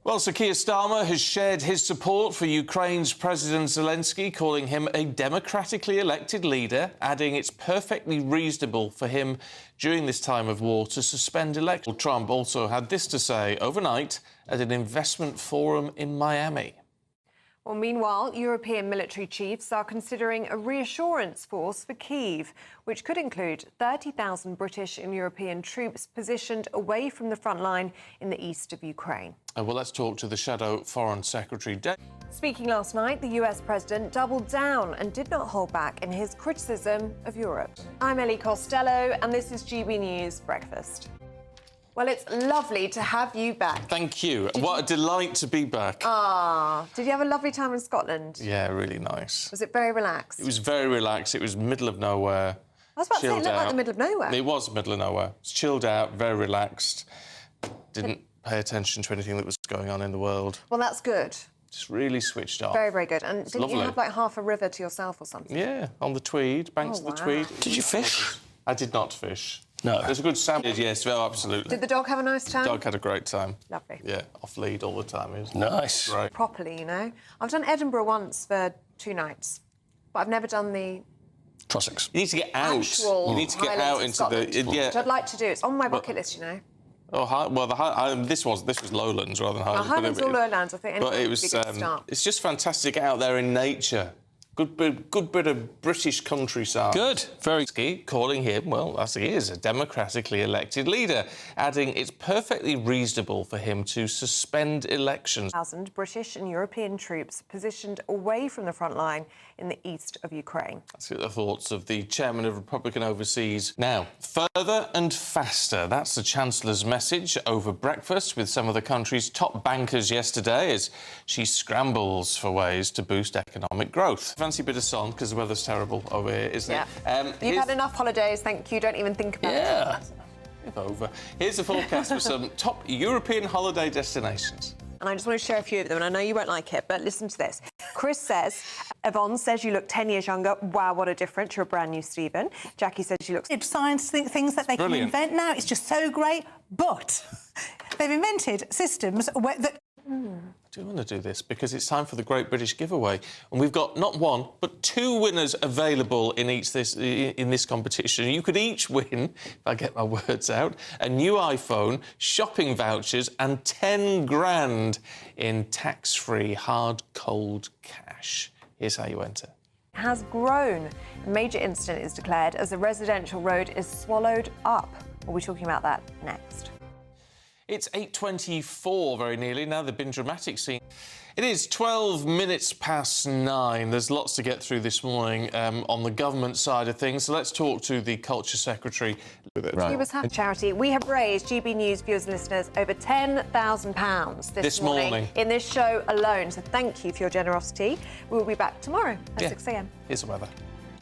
Well, Sir Keir Starmer has shared his support for Ukraine's President Zelensky, calling him a democratically elected leader, adding it's perfectly reasonable for him during this time of war to suspend elections. Trump also had this to say overnight at an investment forum in Miami. Well, meanwhile, European military chiefs are considering a reassurance force for Kyiv, which could include 30,000 British and European troops positioned away from the front line in the east of Ukraine. Well, let's talk to the Shadow Foreign Secretary. Speaking last night, the US president doubled down and did not hold back in his criticism of Europe. I'm Ellie Costello, and this is GB News Breakfast. Well, it's lovely to have you back. Thank you. What a delight to be back. Did you have a lovely time in Scotland? Yeah, really nice. Was it very relaxed? It was very relaxed. It was middle of nowhere. I was about to say, it looked like the middle of nowhere. It was middle of nowhere. It's chilled out, very relaxed. Didn't pay attention to anything that was going on in the world. Well, that's good. Just really switched off. Very, very good. And didn't lovely. you have, like, half a river to yourself or something? Yeah, on the Tweed, banks of the Tweed. Did you fish? I did not fish. No. There's a good sandwich, yes, well, absolutely. Did the dog have a nice time? Dog had a great time. Lovely. Yeah, off lead all the time. It was Nice. Right. Properly, you know. I've done Edinburgh once for 2 nights, but I've never done the Trossachs. You need to get out. actual You need to get Highlands out of into Scotland, the... which I'd like to do. It's on my bucket list, you know. Oh, well, this was Lowlands rather than Highlands. Highlands or Lowlands, I think. But it would was. be a good start. It's just fantastic out there in nature. Good bit of British countryside. Good. Very. Calling him, well, as he is, a democratically elected leader, adding it's perfectly reasonable for him to suspend elections. 1,000 British and European troops positioned away from the front line in the east of Ukraine. Let's get the thoughts of the chairman of Republican Overseas. Now, further and faster. That's the Chancellor's message over breakfast with some of the country's top bankers yesterday as she scrambles for ways to boost economic growth. Fancy a bit of sun because the weather's terrible over here, isn't it? You've had enough holidays, thank you. Don't even think about it. Over. Here's the forecast for some top European holiday destinations. And I just want to share a few of them, and I know you won't like it, but listen to this. Chris says, Yvonne says you look 10 years younger. Wow, what a difference. You're a brand new Stephen. Jackie says she looks... Science things that they can invent now. It's just so great. But they've invented systems that... I do want to do this because it's time for the Great British Giveaway, and we've got not one but 2 winners available in this competition. You could each win, if I get my words out, a new iPhone, shopping vouchers, and 10 grand in tax-free hard cold cash. Here's how you enter. Has grown. A major incident is declared as a residential road is swallowed up. We'll be talking about that next. It's 8:24, very nearly. Now, the binge dramatic scene. It is 12 minutes past 9. There's lots to get through this morning on the government side of things. So let's talk to the Culture Secretary. Right. He was happy. Charity. We have raised, GB News viewers and listeners, over £10,000 this morning in this show alone. So thank you for your generosity. We will be back tomorrow at 6 a.m. Here's the weather.